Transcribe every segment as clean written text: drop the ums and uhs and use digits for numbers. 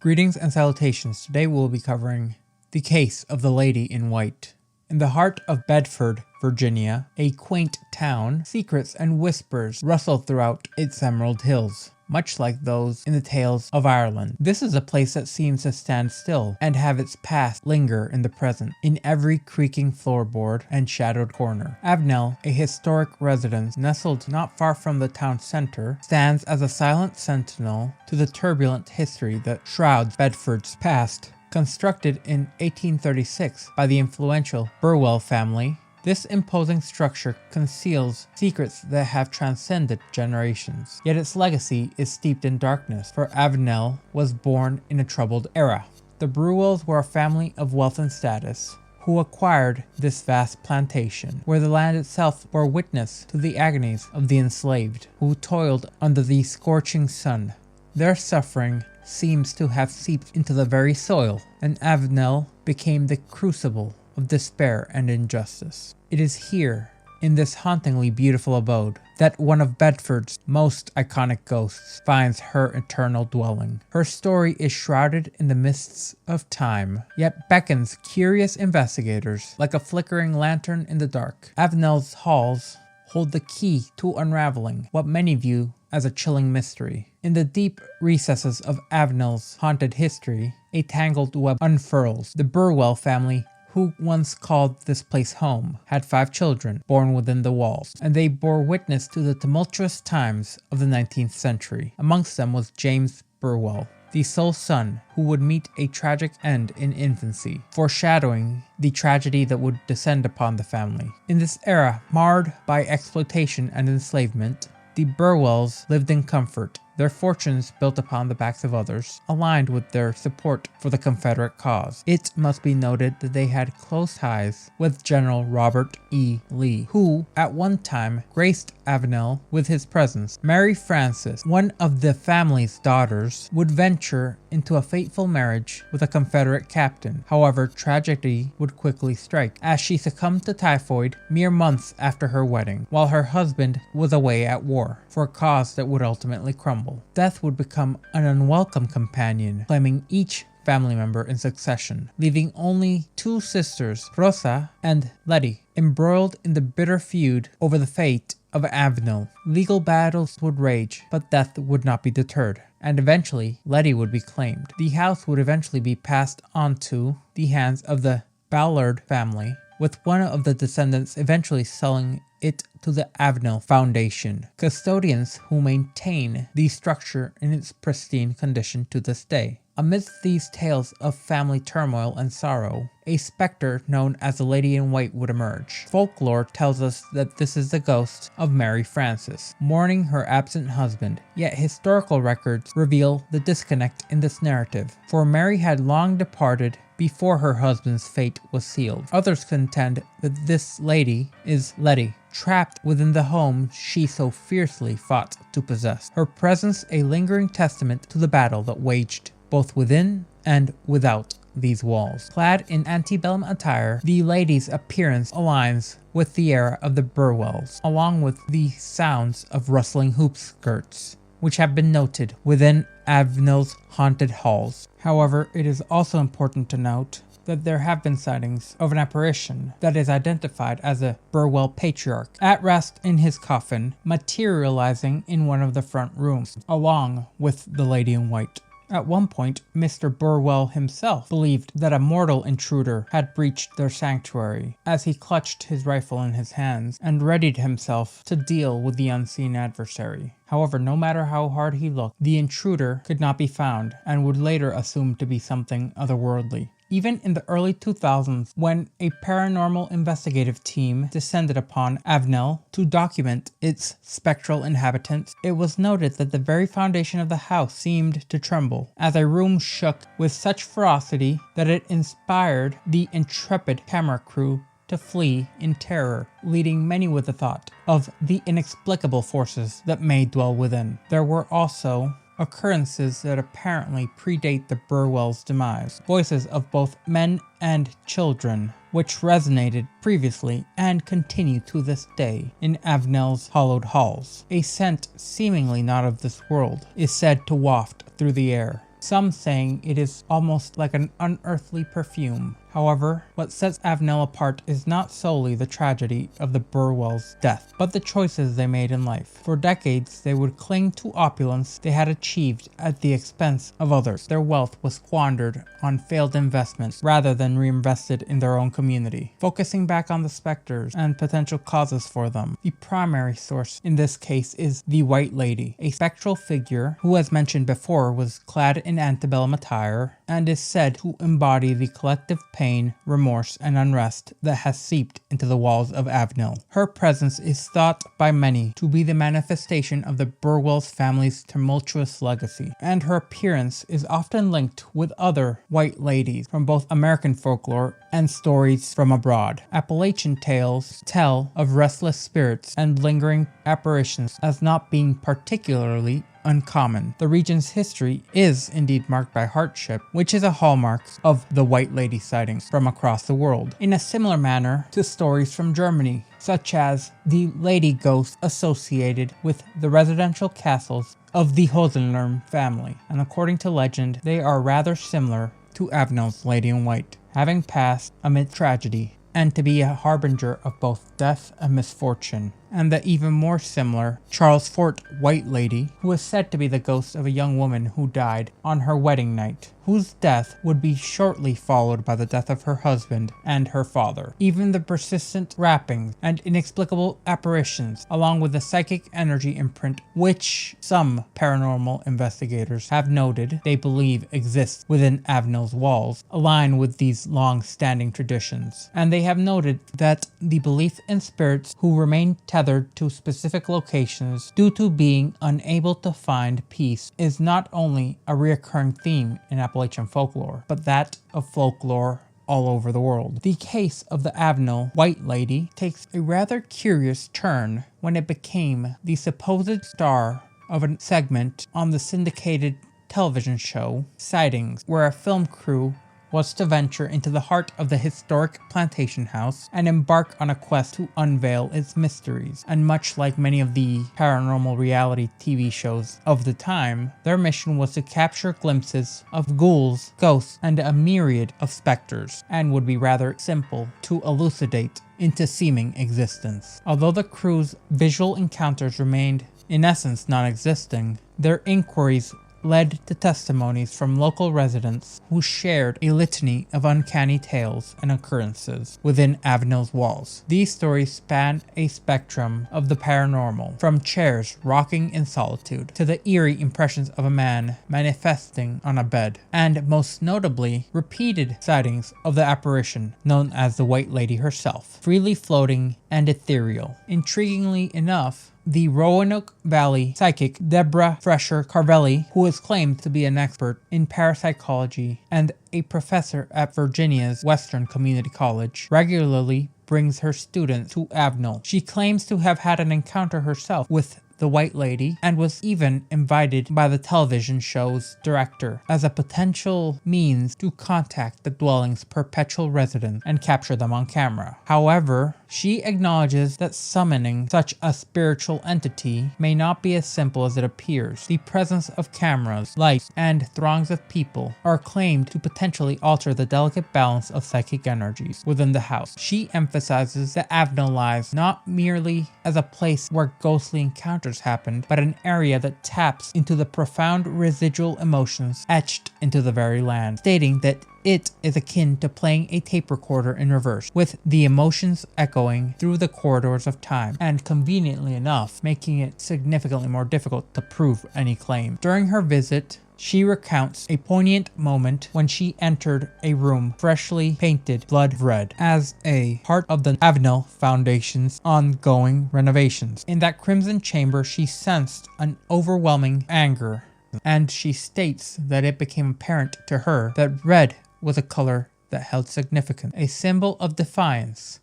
Greetings and salutations. Today we'll be covering the case of the Lady in White. In the heart of Bedford, Virginia, a quaint town, secrets and whispers rustle throughout its emerald hills, much like those in the tales of Ireland. This is a place that seems to stand still and have its past linger in the present, in every creaking floorboard and shadowed corner. Avenel, a historic residence nestled not far from the town center, stands as a silent sentinel to the turbulent history that shrouds Bedford's past. Constructed in 1836 by the influential Burwells family, this imposing structure conceals secrets that have transcended generations. Yet its legacy is steeped in darkness, for Avenel was born in a troubled era. The Burwells were a family of wealth and status who acquired this vast plantation, where the land itself bore witness to the agonies of the enslaved, who toiled under the scorching sun. Their suffering seems to have seeped into the very soil, and Avenel became the crucible of despair and injustice. It is here, in this hauntingly beautiful abode, that one of Bedford's most iconic ghosts finds her eternal dwelling. Her story is shrouded in the mists of time, yet beckons curious investigators like a flickering lantern in the dark. Avenel's halls hold the key to unraveling what many view as a chilling mystery. In the deep recesses of Avenel's haunted history, a tangled web unfurls. The Burwells family, who once called this place home, had 5 children born within the walls, and they bore witness to the tumultuous times of the 19th century. Amongst them was James Burwell, the sole son who would meet a tragic end in infancy, foreshadowing the tragedy that would descend upon the family. In this era, marred by exploitation and enslavement, the Burwells lived in comfort, their fortunes built upon the backs of others, aligned with their support for the Confederate cause. It must be noted that they had close ties with General Robert E. Lee, who, at one time, graced Avenel with his presence. Mary Frances, one of the family's daughters, would venture into a fateful marriage with a Confederate captain. However, tragedy would quickly strike, as she succumbed to typhoid mere months after her wedding, while her husband was away at war, for a cause that would ultimately crumble. Death would become an unwelcome companion, claiming each family member in succession, leaving only 2 sisters, Rosa and Letty, embroiled in the bitter feud over the fate of Avenel. Legal battles would rage, but death would not be deterred, and eventually Letty would be claimed. The house would eventually be passed on to the hands of the Ballard family, with one of the descendants eventually selling it to the Avenel Foundation, custodians who maintain the structure in its pristine condition to this day. Amidst these tales of family turmoil and sorrow, a specter known as the Lady in White would emerge. Folklore tells us that this is the ghost of Mary Frances, mourning her absent husband, yet historical records reveal the disconnect in this narrative, for Mary had long departed before her husband's fate was sealed. Others contend that this lady is Letty, trapped within the home she so fiercely fought to possess, her presence a lingering testament to the battle that waged both within and without these walls. Clad in antebellum attire, the lady's appearance aligns with the era of the Burwells, along with the sounds of rustling hoop skirts, which have been noted within Avenel's haunted halls. However, it is also important to note that there have been sightings of an apparition that is identified as a Burwell patriarch, at rest in his coffin, materializing in one of the front rooms, along with the Lady in White. At one point, Mr. Burwell himself believed that a mortal intruder had breached their sanctuary, as he clutched his rifle in his hands and readied himself to deal with the unseen adversary. However, no matter how hard he looked, the intruder could not be found and would later assume to be something otherworldly. Even in the early 2000s, when a paranormal investigative team descended upon Avenel to document its spectral inhabitants, it was noted that the very foundation of the house seemed to tremble, as a room shook with such ferocity that it inspired the intrepid camera crew to flee in terror, leading many with the thought of the inexplicable forces that may dwell within. There were also occurrences that apparently predate the Burwells' demise, voices of both men and children, which resonated previously and continue to this day in Avenel's hollowed halls. A scent seemingly not of this world is said to waft through the air, some saying it is almost like an unearthly perfume. However, what sets Avenel apart is not solely the tragedy of the Burwells' death, but the choices they made in life. For decades, they would cling to opulence they had achieved at the expense of others. Their wealth was squandered on failed investments rather than reinvested in their own community. Focusing back on the specters and potential causes for them, the primary source in this case is the White Lady, a spectral figure who, as mentioned before, was clad in antebellum attire and is said to embody the collective pain, remorse, and unrest that has seeped into the walls of Avenel. Her presence is thought by many to be the manifestation of the Burwells family's tumultuous legacy, and her appearance is often linked with other white ladies from both American folklore and stories from abroad. Appalachian tales tell of restless spirits and lingering apparitions as not being particularly uncommon. The region's history is indeed marked by hardship, which is a hallmark of the White Lady sightings from across the world, in a similar manner to stories from Germany, such as the lady ghost associated with the residential castles of the Hohenlohe family, and according to legend, they are rather similar to Avenel's Lady in White, having passed amid tragedy, and to be a harbinger of both death and misfortune. And the even more similar Charles Fort White Lady, who is said to be the ghost of a young woman who died on her wedding night, whose death would be shortly followed by the death of her husband and her father. Even the persistent rappings and inexplicable apparitions, along with the psychic energy imprint which some paranormal investigators have noted they believe exists within Avenel's walls, align with these long-standing traditions. And they have noted that the belief in spirits who remain tethered to specific locations due to being unable to find peace is not only a recurring theme in Appalachian folklore, but that of folklore all over the world. The case of the Avenel White Lady takes a rather curious turn when it became the supposed star of a segment on the syndicated television show Sightings, where a film crew was to venture into the heart of the historic plantation house and embark on a quest to unveil its mysteries. And much like many of the paranormal reality TV shows of the time, their mission was to capture glimpses of ghouls, ghosts, and a myriad of specters, and would be rather simple to elucidate into seeming existence. Although the crew's visual encounters remained in essence non-existing, their inquiries led to testimonies from local residents who shared a litany of uncanny tales and occurrences within Avenel's walls. These stories span a spectrum of the paranormal, from chairs rocking in solitude to the eerie impressions of a man manifesting on a bed, and most notably, repeated sightings of the apparition known as the White Lady herself, freely floating and ethereal. Intriguingly enough, the Roanoke Valley psychic Deborah Fresher Carvelli, who is claimed to be an expert in parapsychology and a professor at Virginia's Western Community College, regularly brings her students to Avenel. She claims to have had an encounter herself with the White Lady and was even invited by the television show's director as a potential means to contact the dwelling's perpetual residents and capture them on camera. However, she acknowledges that summoning such a spiritual entity may not be as simple as it appears. The presence of cameras, lights, and throngs of people are claimed to potentially alter the delicate balance of psychic energies within the house. She emphasizes that Avenel lies not merely as a place where ghostly encounters happened, but an area that taps into the profound residual emotions etched into the very land, stating that it is akin to playing a tape recorder in reverse, with the emotions echoing through the corridors of time, and conveniently enough, making it significantly more difficult to prove any claim. During her visit, she recounts a poignant moment when she entered a room freshly painted blood red as a part of the Avenel Foundation's ongoing renovations. In that crimson chamber, she sensed an overwhelming anger, and she states that it became apparent to her that red was a color that held significance, a symbol of defiance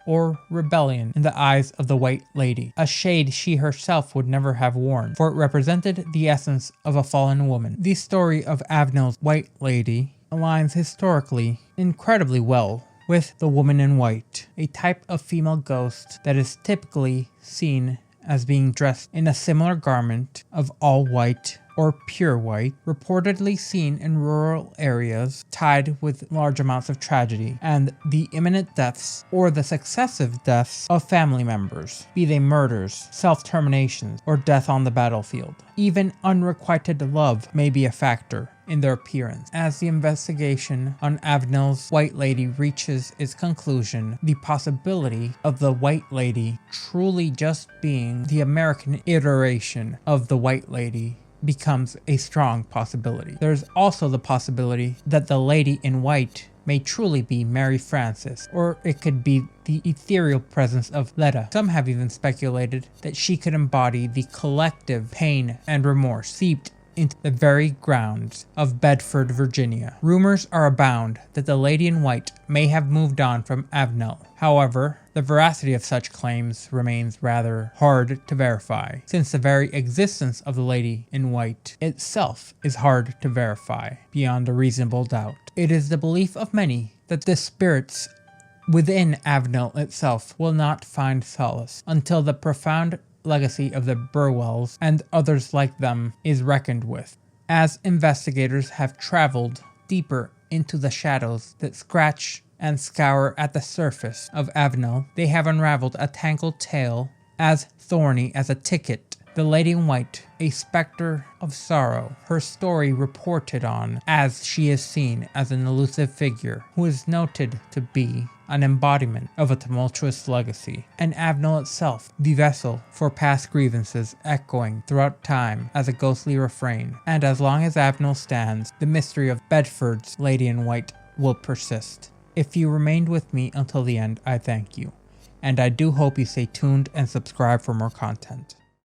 or rebellion in the eyes of the White Lady, a shade she herself would never have worn, for it represented the essence of a fallen woman. The story of Avenel's White Lady aligns historically incredibly well with the woman in white, a type of female ghost that is typically seen as being dressed in a similar garment of all white or pure white, reportedly seen in rural areas tied with large amounts of tragedy and the imminent deaths or the successive deaths of family members, be they murders, self-terminations, or death on the battlefield. Even unrequited love may be a factor in their appearance. As the investigation on Avenel's White Lady reaches its conclusion, the possibility of the White Lady truly just being the American iteration of the White Lady becomes a strong possibility. There's also the possibility that the Lady in White may truly be Mary Frances, or it could be the ethereal presence of Letta. Some have even speculated that she could embody the collective pain and remorse seeped into the very grounds of Bedford, Virginia. Rumors are abound that the Lady in White may have moved on from Avenel. However, the veracity of such claims remains rather hard to verify, since the very existence of the Lady in White itself is hard to verify beyond a reasonable doubt. It is the belief of many that the spirits within Avenel itself will not find solace until the profound legacy of the Burwells and others like them is reckoned with. As investigators have traveled deeper into the shadows that scratch and scour at the surface of Avenel, they have unraveled a tangled tale as thorny as a ticket. The Lady in White, a spectre of sorrow, her story reported on as she is seen as an elusive figure who is noted to be an embodiment of a tumultuous legacy, and Avenel itself, the vessel for past grievances echoing throughout time as a ghostly refrain. And as long as Avenel stands, the mystery of Bedford's Lady in White will persist. If you remained with me until the end, I thank you, and I do hope you stay tuned and subscribe for more content.